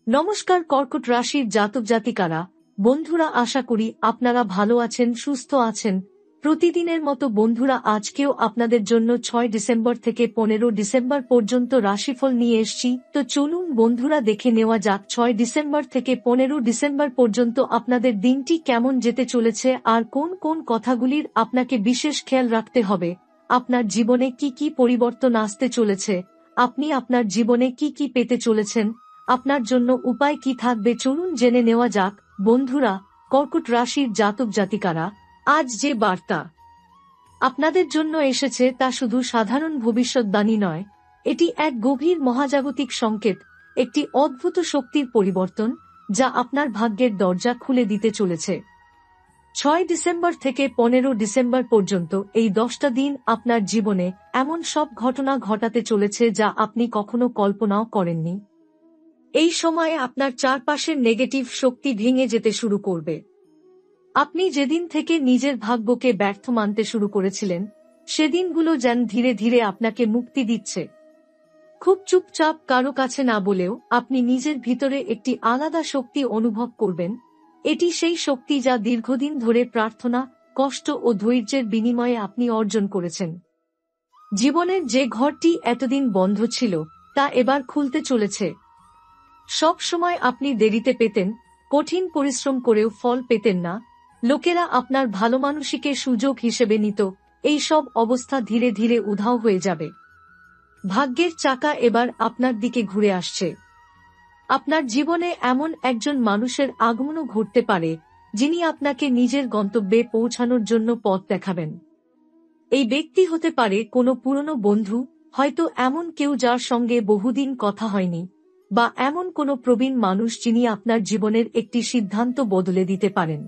নমস্কার কর্কট রাশির জাতক জাতিকারা, বন্ধুরা, আশা করি আপনারা ভালো আছেন, সুস্থ আছেন। প্রতিদিনের মতো বন্ধুরা, আজকেও আপনাদের জন্য 6 ডিসেম্বর থেকে 15 ডিসেম্বর পর্যন্ত রাশিফল নিয়ে এসেছি। তো চলুন বন্ধুরা, দেখে নেওয়া যাক 6 ডিসেম্বর থেকে 15 ডিসেম্বর পর্যন্ত আপনাদের দিনটি কেমন যেতে চলেছে আর কোন কোন কথাগুলির আপনাকে বিশেষ খেয়াল রাখতে হবে। আপনার জীবনে কি কি পরিবর্তন আসতে চলেছে, আপনি আপনার জীবনে কি কি পেতে চলেছেন, আপনার জন্য উপায় কি থাকবে, চলুন জেনে নেওয়া যাক। বন্ধুরা, কর্কট রাশির জাতক জাতিকারা, আজ যে বার্তা আপনাদের জন্য এসেছে তা শুধু সাধারণ ভবিষ্যৎবাণী নয়, এটি এক গভীর মহাজাগতিক সংকেত, একটি অদ্ভুত শক্তির পরিবর্তন যা আপনার ভাগ্যের দরজা খুলে দিতে চলেছে। 6 ডিসেম্বর থেকে 15 ডিসেম্বর পর্যন্ত এই 10টা দিন আপনার জীবনে এমন সব ঘটনা ঘটাতে চলেছে যা আপনি কখনো কল্পনাও করেননি। এই সময়ে আপনার চারপাশের নেগেটিভ শক্তি ভেঙে যেতে শুরু করবে। আপনি যেদিন থেকে নিজের ভাগ্যকে ব্যর্থ মানতে শুরু করেছিলেন, সেদিনগুলো যেন ধীরে ধীরে আপনাকে মুক্তি দিচ্ছে। খুব চুপচাপ, কারো কাছে না বলেও আপনি নিজের ভিতরে একটি আলাদা শক্তি অনুভব করবেন। এটি সেই শক্তি যা দীর্ঘদিন ধরে প্রার্থনা, কষ্ট ও ধৈর্যের বিনিময়ে আপনি অর্জন করেছেন। জীবনের যে ঘরটি এতদিন বন্ধ ছিল তা এবার খুলতে চলেছে। সব সময় আপনি দেরিতে পেতেন, কঠিন পরিশ্রম করেও ফল পেতেন না, লোকেরা আপনার ভালোমানুষিকে সুযোগ হিসেবে নিত, এই সব অবস্থা ধীরে ধীরে উধাও হয়ে যাবে। ভাগ্যের চাকা এবার আপনার দিকে ঘুরে আসছে। আপনার জীবনে এমন একজন মানুষের আগমনও ঘটতে পারে যিনি আপনাকে নিজের গন্তব্যে পৌঁছানোর জন্য পথ দেখাবেন। এই ব্যক্তি হতে পারে কোনো পুরনো বন্ধু, হয়তো এমন কেউ যার সঙ্গে বহুদিন কথা হয়নি, বা এমন কোনো প্রবীণ মানুষ যিনি আপনার জীবনের একটি সিদ্ধান্ত বদলে দিতে পারেন।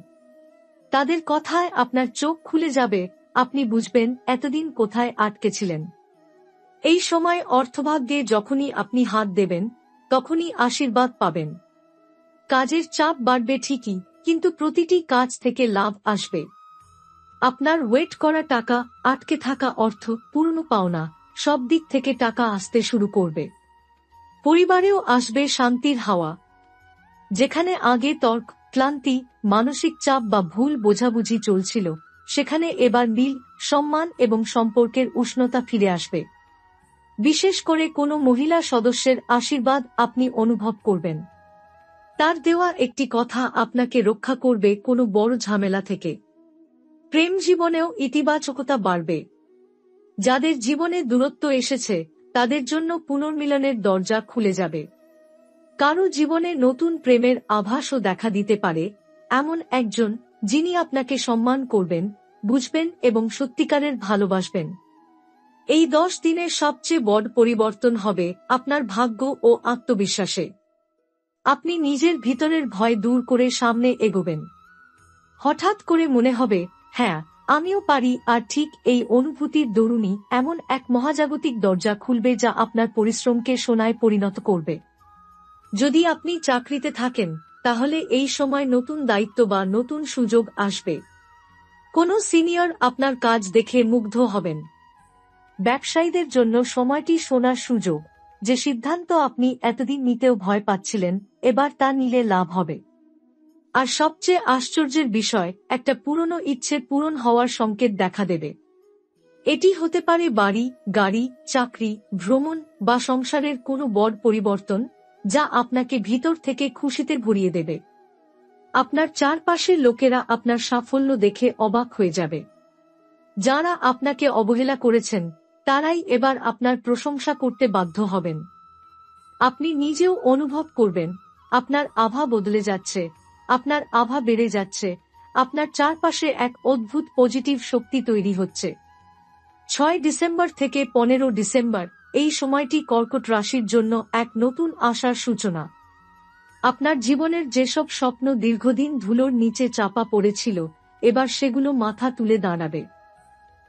তাদের কথায় আপনার চোখ খুলে যাবে, আপনি বুঝবেন এতদিন কোথায় আটকে ছিলেন। এই সময় অর্থভাগ্যে যখনই আপনি হাত দেবেন, তখনই আশীর্বাদ পাবেন। কাজের চাপ বাড়বে ঠিকই, কিন্তু প্রতিটি কাজ থেকে লাভ আসবে। আপনার ওয়েট করা টাকা, আটকে থাকা অর্থ, পুরনো পাওনা, সব দিক থেকে টাকা আসতে শুরু করবে। পরিবারেও আসবে শান্তির হাওয়া। যেখানে আগে তর্ক, ক্লান্তি, মানসিক চাপ বা ভুল বোঝাবুঝি চলছিল, সেখানে এবার মিল, সম্মান এবং সম্পর্কের উষ্ণতা ফিরে আসবে। বিশেষ করে কোনো মহিলা সদস্যের আশীর্বাদ আপনি অনুভব করবেন। তার দেওয়া একটি কথা আপনাকে রক্ষা করবে কোনো বড় ঝামেলা থেকে। প্রেম জীবনেও ইতিবাচকতা বাড়বে। যাদের জীবনে দূরত্ব এসেছে তাদের জন্য পুনর্মিলনের দরজা খুলে যাবে। কারো জীবনে নতুন প্রেমের আভাসও দেখা দিতে পারে, এমন একজন যিনি আপনাকে সম্মান করবেন, বুঝবেন এবং সত্যিকারের ভালোবাসবেন। এই 10 দিনের সবচেয়ে বড় পরিবর্তন হবে আপনার ভাগ্য ও আত্মবিশ্বাসে। আপনি নিজের ভিতরের ভয় দূর করে সামনে এগোবেন। হঠাৎ করে মনে হবে, হ্যাঁ, আমিও পারি, আর ঠিক এই অনুভূতির দরুনই এমন এক মহাজাগতিক দরজা খুলবে যা আপনার পরিশ্রমকে সোনায় পরিণত করবে। যদি আপনি চাকরিতে থাকেন, তাহলে এই সময় নতুন দায়িত্ব বা নতুন সুযোগ আসবে। কোনো সিনিয়র আপনার কাজ দেখে মুগ্ধ হবেন। ব্যবসায়ীদের জন্য সময়টি সোনার সুযোগ। যে সিদ্ধান্ত আপনি এতদিন নিতেও ভয় পাচ্ছিলেন, এবার তা নিলে লাভ হবে। আর সবচেয়ে আশ্চর্যের বিষয়, একটা পুরনো ইচ্ছে পূরণ হওয়ার সংকেত দেখা দেবে। এটি হতে পারে বাড়ি, গাড়ি, চাকরি, ভ্রমণ বা সংসারের কোনো বড় পরিবর্তন যা আপনাকে ভিতর থেকে খুশিতে ভরিয়ে দেবে। আপনার চারপাশের লোকেরা আপনার সাফল্য দেখে অবাক হয়ে যাবে। যারা আপনাকে অবহেলা করেছেন তারাই এবার আপনার প্রশংসা করতে বাধ্য হবেন। আপনি নিজেও অনুভব করবেন আপনার আভা বদলে যাচ্ছে, আপনার আভা বেড়ে যাচ্ছে, আপনার চারপাশে এক অদ্ভুত পজিটিভ শক্তি তৈরি হচ্ছে। 6 ডিসেম্বর থেকে 15 ডিসেম্বর এই সময়টি কর্কট রাশির জন্য এক নতুন আশার সূচনা। আপনার জীবনের যেসব স্বপ্ন দীর্ঘদিন ধুলোর নিচে চাপা পড়েছিল, এবার সেগুলো মাথা তুলে দাঁড়াবে।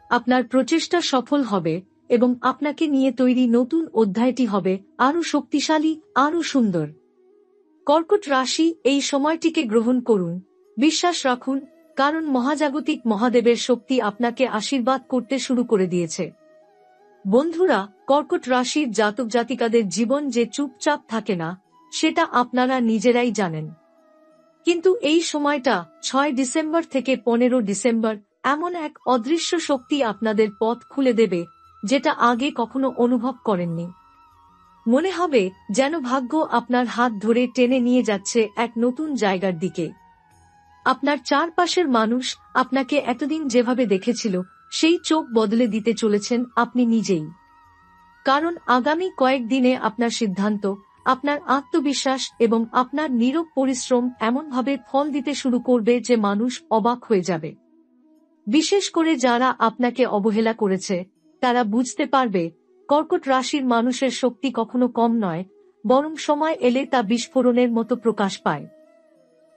আপনার প্রচেষ্টা সফল হবে এবং আপনাকে নিয়ে তৈরি নতুন অধ্যায়টি হবে আরও শক্তিশালী, আরও সুন্দর। কর্কট রাশি, এই সময়টিকে গ্রহণ করুন, বিশ্বাস রাখুন, কারণ মহাজাগতিক মহাদেবের শক্তি আপনাকে আশীর্বাদ করতে শুরু করে দিয়েছে। বন্ধুরা, কর্কট রাশির জাতক জাতিকাদের জীবন যে চুপচাপ থাকে না, সেটা আপনারা নিজেরাই জানেন। কিন্তু এই সময়টা 6 ডিসেম্বর থেকে 15 ডিসেম্বর এমন এক অদৃশ্য শক্তি আপনাদের পথ খুলে দেবে, যেটা আগে কখনো অনুভব করেননি। মনে হবে যেন ভাগ্য আপনার হাত ধরে টেনে নিয়ে যাচ্ছে এক নতুন জায়গার দিকে। আপনার চারপাশের মানুষ আপনাকে এতদিন যেভাবে দেখেছিল, সেই চোখ বদলে দিতে চলেছেন আপনি নিজেই। কারণ আগামী কয়েকদিনে আপনার সিদ্ধান্ত, আপনার আত্মবিশ্বাস এবং আপনার নীরব পরিশ্রম এমনভাবে ফল দিতে শুরু করবে যে মানুষ অবাক হয়ে যাবে। বিশেষ করে যারা আপনাকে অবহেলা করেছে, তারা বুঝতে পারবে কর্কট রাশির মানুষের শক্তি কখনো কম নয়, বরং সময় এলে তা বিস্ফোরণের মতো প্রকাশ পায়।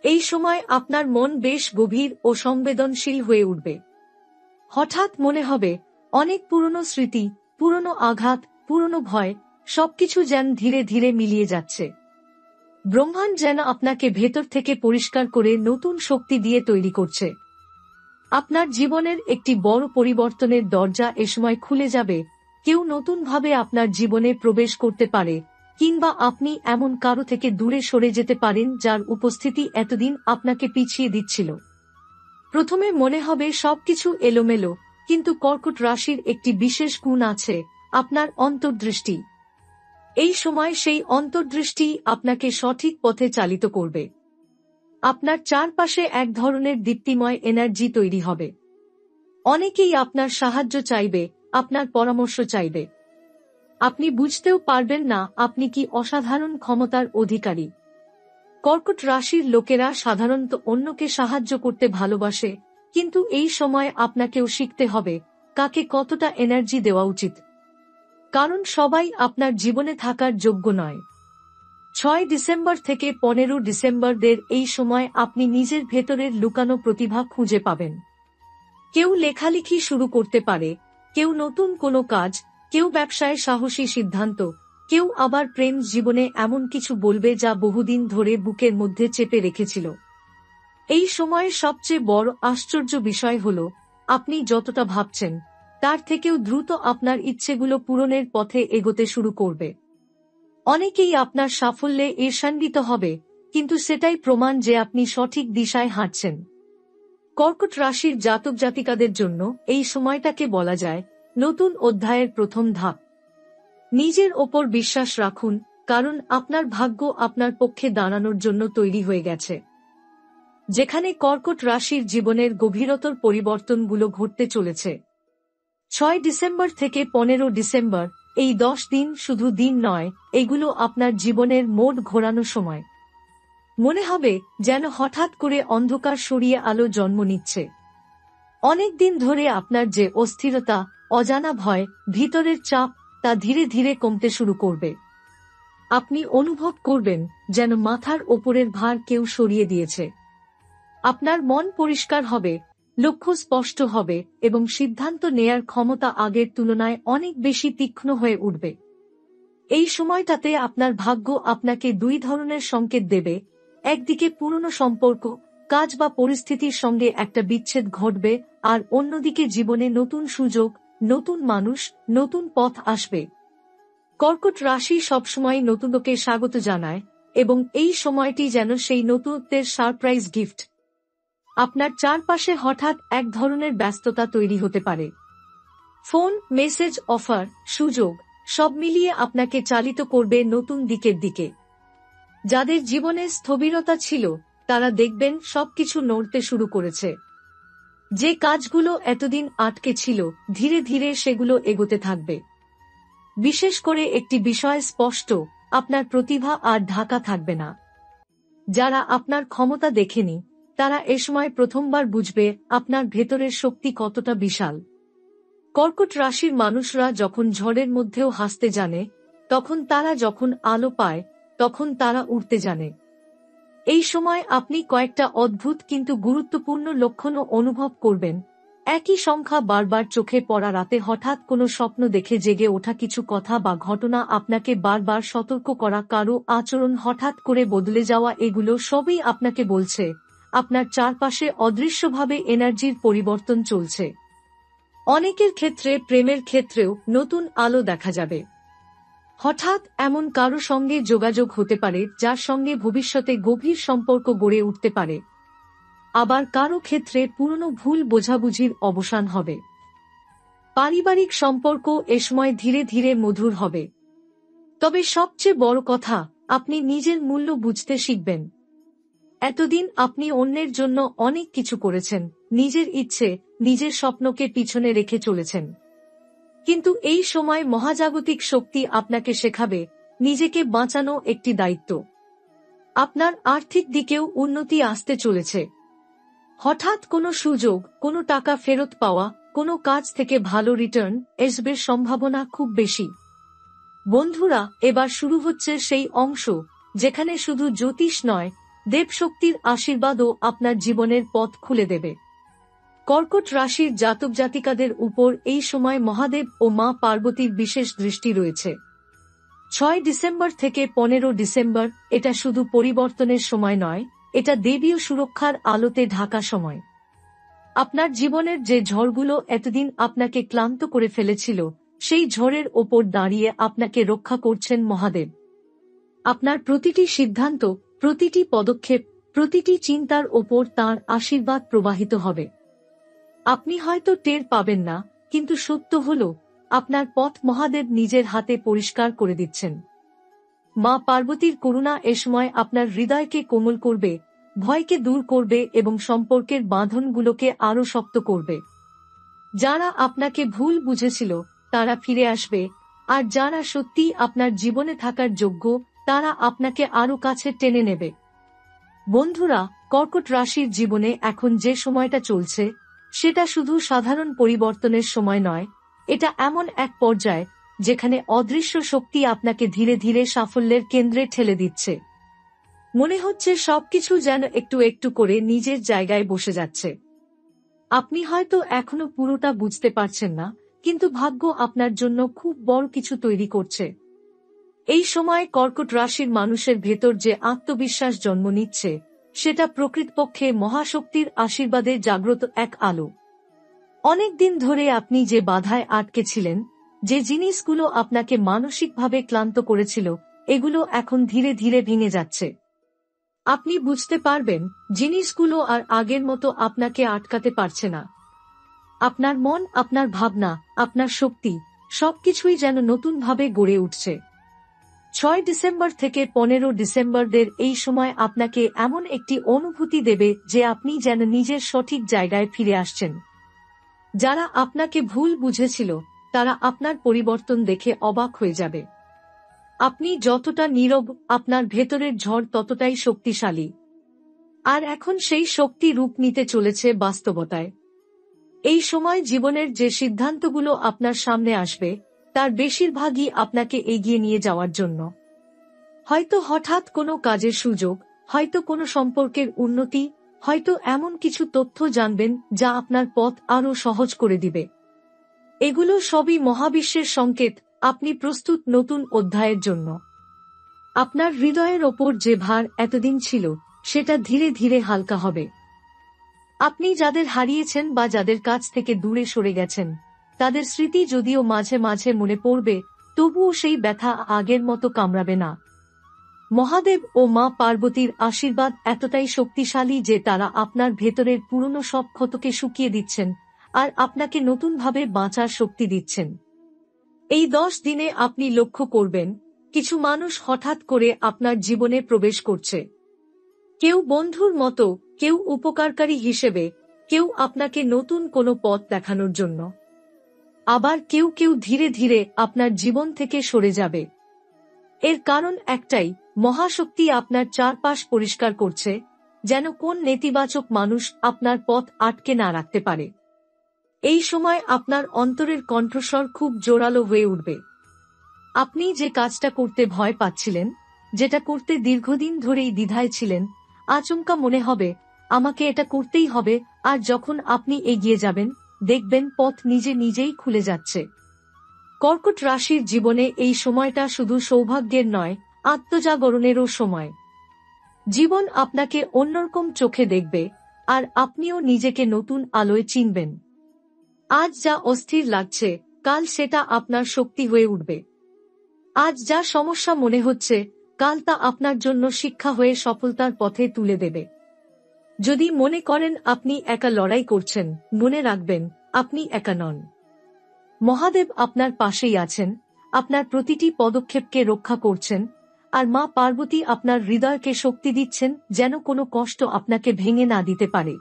এই সময় আপনার মন বেশ গভীর ও সংবেদনশীল হয়ে উঠবে। হঠাৎ মনে হবে অনেক পুরনো স্মৃতি, পুরনো আঘাত, পুরনো ভয় সবকিছু যেন ধীরে ধীরে মিলিয়ে যাচ্ছে। ব্রহ্মাণ্ড যেন আপনাকে ভেতর থেকে পরিষ্কার করে নতুন শক্তি দিয়ে তৈরি করছে। আপনার জীবনের একটি বড় পরিবর্তনের দরজা এ সময় খুলে যাবে। কেউ নতুনভাবে আপনার জীবনে প্রবেশ করতে পারে, কিংবা আপনি এমন কারো থেকে দূরে সরে যেতে পারেন যার উপস্থিতি এতদিন আপনাকে পিছিয়ে দিচ্ছিল। প্রথমে মনে হবে সবকিছু এলোমেলো, কিন্তু কর্কট রাশির একটি বিশেষ গুণ আছে, আপনার অন্তর্দৃষ্টি। এই সময় সেই অন্তর্দৃষ্টি আপনাকে সঠিক পথে চালিত করবে। আপনার চারপাশে এক ধরনের দীপ্তিময় এনার্জি তৈরি হবে। অনেকেই আপনার সাহায্য চাইবে, আপনার পরামর্শ চাইবে। আপনি বুঝতেও পারবেন না আপনি কি অসাধারণ ক্ষমতার অধিকারী। কর্কট রাশির লোকেরা সাধারণত অন্যকে সাহায্য করতে ভালোবাসে, কিন্তু এই সময় আপনাকেও শিখতে হবে কাকে কতটা এনার্জি দেওয়া উচিত। কারণ সবাই আপনার জীবনে থাকার যোগ্য নয়। 6 ডিসেম্বর থেকে 15 ডিসেম্বরদের এই সময় আপনি নিজের ভেতরের লুকানো প্রতিভা খুঁজে পাবেন। কেউ লেখালেখি শুরু করতে পারে, কেউ নতুন কোনো কাজ, কেউ ব্যবসায় সাহসী সিদ্ধান্ত, কেউ আবার প্রেম জীবনে এমন কিছু বলবে যা বহুদিন ধরে বুকের মধ্যে চেপে রেখেছিল। এই সময়ের সবচেয়ে বড় আশ্চর্য বিষয় হল, আপনি যতটা ভাবছেন তার থেকেও দ্রুত আপনার ইচ্ছেগুলো পূরণের পথে এগোতে শুরু করবে। অনেকেই আপনার সাফল্যে ঈর্ষান্বিত হবে, কিন্তু সেটাই প্রমাণ যে আপনি সঠিক দিশায় হাঁটছেন। কর্কট রাশির জাতক জাতিকাদের জন্য এই সময়টাকে বলা যায় নতুন অধ্যায়ের প্রথম ধাপ। নিজের ওপর বিশ্বাস রাখুন, কারণ আপনার ভাগ্য আপনার পক্ষে দাঁড়ানোর জন্য তৈরি হয়ে গেছে। যেখানে কর্কট রাশির জীবনের গভীরতর পরিবর্তনগুলো ঘটতে চলেছে। 6 ডিসেম্বর থেকে 15 ডিসেম্বর এই 10 দিন শুধু দিন নয়, এগুলো আপনার জীবনের মোড় ঘোরানো সময়। মনে হবে যেন হঠাৎ করে অন্ধকার সরিয়ে আলো জন্ম নিচ্ছে। অনেক দিন ধরে আপনার যে অস্থিরতা, অজানা ভয়, ভিতরের চাপ, তা ধীরে ধীরে কমতে শুরু করবে। আপনি অনুভব করবেন যেন মাথার ওপরের ভার কেউ সরিয়ে দিয়েছে। আপনার মন পরিষ্কার হবে, লক্ষ্য স্পষ্ট হবে এবং সিদ্ধান্ত নেয়ার ক্ষমতা আগের তুলনায় অনেক বেশি তীক্ষ্ণ হয়ে উঠবে। এই সময়টাতে আপনার ভাগ্য আপনাকে দুই ধরনের সংকেত দেবে। একদিকে পুরনো সম্পর্ক, কাজ বা পরিস্থিতির সঙ্গে একটা বিচ্ছেদ ঘটবে, আর অন্যদিকে জীবনে নতুন সুযোগ, নতুন মানুষ, নতুন পথ আসবে। কর্কট রাশি সবসময় নতুনকে স্বাগত জানায়, এবং এই সময়টি যেন সেই নতুনত্বের সারপ্রাইজ গিফট। আপনার চারপাশে হঠাৎ এক ধরনের ব্যস্ততা তৈরি হতে পারে। ফোন, মেসেজ, অফার, সুযোগ সব মিলিয়ে আপনাকে চালিত করবে নতুন দিকের দিকে। যাদের জীবনে স্থবিরতা ছিল, তারা দেখবেন সবকিছু নড়তে শুরু করেছে। যে কাজগুলো এতদিন আটকে ছিল, ধীরে ধীরে সেগুলো এগোতে থাকবে। বিশেষ করে একটি বিষয় স্পষ্ট, আপনার প্রতিভা আর ঢাকা থাকবে না। যারা আপনার ক্ষমতা দেখেনি, তারা এ সময় প্রথমবার বুঝবে আপনার ভেতরের শক্তি কতটা বিশাল। কর্কট রাশির মানুষরা যখন ঝড়ের মধ্যেও হাসতে জানে, তারা যখন আলো পায়, তখন তারা উড়তে জানে। এই সময় আপনি কয়েকটা অদ্ভুত কিন্তু গুরুত্বপূর্ণ লক্ষণও অনুভব করবেন। একই সংখ্যা বারবার চোখে পড়া, রাতে হঠাৎ কোনো স্বপ্ন দেখে জেগে ওঠা, কিছু কথা বা ঘটনা আপনাকে বারবার সতর্ক করা, কারো আচরণ হঠাৎ করে বদলে যাওয়া, এগুলো সবই আপনাকে বলছে আপনার চারপাশে অদৃশ্যভাবে এনার্জির পরিবর্তন চলছে। অনেকের ক্ষেত্রে, প্রেমের ক্ষেত্রেও নতুন আলো দেখা যাবে। হঠাৎ এমন কারো সঙ্গে যোগাযোগ হতে পারে যার সঙ্গে ভবিষ্যতে গভীর সম্পর্ক গড়ে উঠতে পারে। আবার কারো ক্ষেত্রে পুরনো ভুল বোঝাবুঝির অবসান হবে। পারিবারিক সম্পর্ক এ সময় ধীরে ধীরে মধুর হবে। তবে সবচেয়ে বড় কথা, আপনি নিজের মূল্য বুঝতে শিখবেন। এতদিন আপনি অন্যের জন্য অনেক কিছু করেছেন, নিজের ইচ্ছে, নিজের স্বপ্নকে পিছনে রেখে চলেছেন। কিন্তু এই সময় মহাজাগতিক শক্তি আপনাকে শেখাবে নিজেকে বাঁচানো একটি দায়িত্ব। আপনার আর্থিক দিকেও উন্নতি আসতে চলেছে। হঠাৎ কোনো সুযোগ, কোনো টাকা ফেরত পাওয়া, কোনো কাজ থেকে ভালো রিটার্ন আসবে সম্ভাবনা খুব বেশি। বন্ধুরা, এবার শুরু হচ্ছে সেই অংশ যেখানে শুধু জ্যোতিষ নয়, দেবশক্তির আশীর্বাদও আপনার জীবনের পথ খুলে দেবে। কর্কট রাশির জাতক জাতিকাদের উপর এই সময় মহাদেব ও মা পার্বতীর বিশেষ দৃষ্টি রয়েছে। 6 ডিসেম্বর থেকে 15 ডিসেম্বর এটা শুধু পরিবর্তনের সময় নয়, এটা দেবীয় সুরক্ষার আলোতে ঢাকা সময়। আপনার জীবনের যে ঝড়গুলো এতদিন আপনাকে ক্লান্ত করে ফেলেছিল, সেই ঝড়ের ওপর দাঁড়িয়ে আপনাকে রক্ষা করছেন মহাদেব। আপনার প্রতিটি সিদ্ধান্ত, প্রতিটি পদক্ষেপ, প্রতিটি চিন্তার ওপর তাঁর আশীর্বাদ প্রবাহিত হবে। আপনি হয়তো টের পাবেন না, কিন্তু সত্য হল, আপনার পথ মহাদেব নিজের হাতে পরিষ্কার করে দিচ্ছেন। মা পার্বতীর করুণা এ সময় আপনার হৃদয়কে কোমল করবে, ভয়কে দূর করবে এবং সম্পর্কের বাঁধনগুলোকে আরও শক্ত করবে। যারা আপনাকে ভুল বুঝেছিল তারা ফিরে আসবে, আর যারা সত্যিই আপনার জীবনে থাকার যোগ্য তারা আপনাকে আরও কাছে টেনে নেবে। বন্ধুরা, কর্কট রাশির জীবনে এখন যে সময়টা চলছে সেটা শুধু সাধারণ পরিবর্তনের সময় নয়, এটা এমন এক পর্যায় যেখানে অদৃশ্য শক্তি আপনাকে ধীরে ধীরে সাফল্যের কেন্দ্রে ঠেলে দিচ্ছে। মনে হচ্ছে সবকিছু যেন একটু একটু করে নিজের জায়গায় বসে যাচ্ছে। আপনি হয়তো এখনো পুরোটা বুঝতে পারছেন না, কিন্তু ভাগ্য আপনার জন্য খুব বড় কিছু তৈরি করছে। এই সময় কর্কট রাশির মানুষের ভেতর যে আত্মবিশ্বাস জন্ম নিচ্ছে, সেটা প্রকৃতপক্ষে মহাশক্তির আশীর্বাদে জাগ্রত এক আলো। অনেক দিন ধরে আপনি যে বাধায় আটকে ছিলেন, যে জিনিসগুলো আপনাকে মানসিকভাবে ক্লান্ত করেছিল, এগুলো এখন ধীরে ধীরে ভেঙে যাচ্ছে। আপনি বুঝতে পারবেন জিনিসগুলো আর আগের মতো আপনাকে আটকাতে পারছে না। আপনার মন, আপনার ভাবনা, আপনার শক্তি সবকিছুই যেন নতুনভাবে গড়ে উঠছে। 6 ডিসেম্বর থেকে 15 ডিসেম্বরদের এই সময় আপনাকে এমন একটি অনুভূতি দেবে যে আপনি যেন নিজের সঠিক জায়গায় ফিরে আসছেন। যারা আপনাকে ভুল বুঝেছিল তারা আপনার পরিবর্তন দেখে অবাক হয়ে যাবে। আপনি যতটা নীরব, আপনার ভেতরের ঝড় ততটাই শক্তিশালী। আর এখন সেই শক্তি রূপ নিতে চলেছে বাস্তবতায়। এই সময় জীবনের যে সিদ্ধান্তগুলো আপনার সামনে আসবে তার বেশিরভাগই আপনাকে এগিয়ে নিয়ে যাওয়ার জন্য। হয়তো হঠাৎ কোনো কাজের সুযোগ, হয়তো কোনো সম্পর্কের উন্নতি, হয়তো এমন কিছু তথ্য জানবেন যা আপনার পথ আরও সহজ করে দিবে। এগুলো সবই মহাবিশ্বের সংকেত, আপনি প্রস্তুত নতুন অধ্যায়ের জন্য। আপনার হৃদয়ের ওপর যে ভার এতদিন ছিল সেটা ধীরে ধীরে হালকা হবে। আপনি যাদের হারিয়েছেন বা যাদের কাছ থেকে দূরে সরে গেছেন, তাদের স্মৃতি যদিও মাঝে মাঝে মনে পড়বে, তবুও সেই ব্যথা আগের মতো কামড়াবে না। মহাদেব ও মা পার্বতীর আশীর্বাদ এতটাই শক্তিশালী যে তারা আপনার ভেতরের পুরনো সব ক্ষতকে শুকিয়ে দিচ্ছেন আর আপনাকে নতুনভাবে বাঁচার শক্তি দিচ্ছেন। এই 10 দিনে আপনি লক্ষ্য করবেন, কিছু মানুষ হঠাৎ করে আপনার জীবনে প্রবেশ করছে। কেউ বন্ধুর মতো, কেউ উপকারকারী হিসেবে, কেউ আপনাকে নতুন কোনো পথ দেখানোর জন্য। আবার কেউ কেউ ধীরে ধীরে আপনার জীবন থেকে সরে যাবে। এর কারণ একটাই, মহাশক্তি আপনার চারপাশ পরিষ্কার করছে, যেন কোন নেতিবাচক মানুষ আপনার পথ আটকে না রাখতে পারে। এই সময় আপনার অন্তরের কণ্ঠস্বর খুব জোরালো হয়ে উঠবে। আপনি যে কাজটা করতে ভয় পাচ্ছিলেন, যেটা করতে দীর্ঘদিন ধরেই দ্বিধায় ছিলেন, আচমকা মনে হবে আমাকে এটা করতেই হবে, আর যখন আপনি এগিয়ে যাবেন দেখবেন পথ নিজে নিজেই খুলে যাচ্ছে। কর্কট রাশির জীবনে এই সময়টা শুধু সৌভাগ্যের নয়, আত্মজাগরণেরও সময়। জীবন আপনাকে অন্যরকম চোখে দেখবে, আর আপনিও নিজেকে নতুন আলোয় চিনবেন। আজ যা অস্থির লাগছে, কাল সেটা আপনার শক্তি হয়ে উঠবে। আজ যা সমস্যা মনে হচ্ছে কাল তা আপনার জন্য শিক্ষা হয়ে সফলতার পথে তুলে দেবে। যদি মনে করেন আপনি একা লড়াই করছেন, মনে রাখবেন আপনি একা নন। মহাদেব আপনার পাশেই আছেন, আপনার প্রতিটি পদক্ষেপকে রক্ষা করছেন, আর মা পার্বতী আপনার হৃদয়কে শক্তি দিচ্ছেন যেন কোনো কষ্ট আপনাকে ভেঙে না দিতে পারে।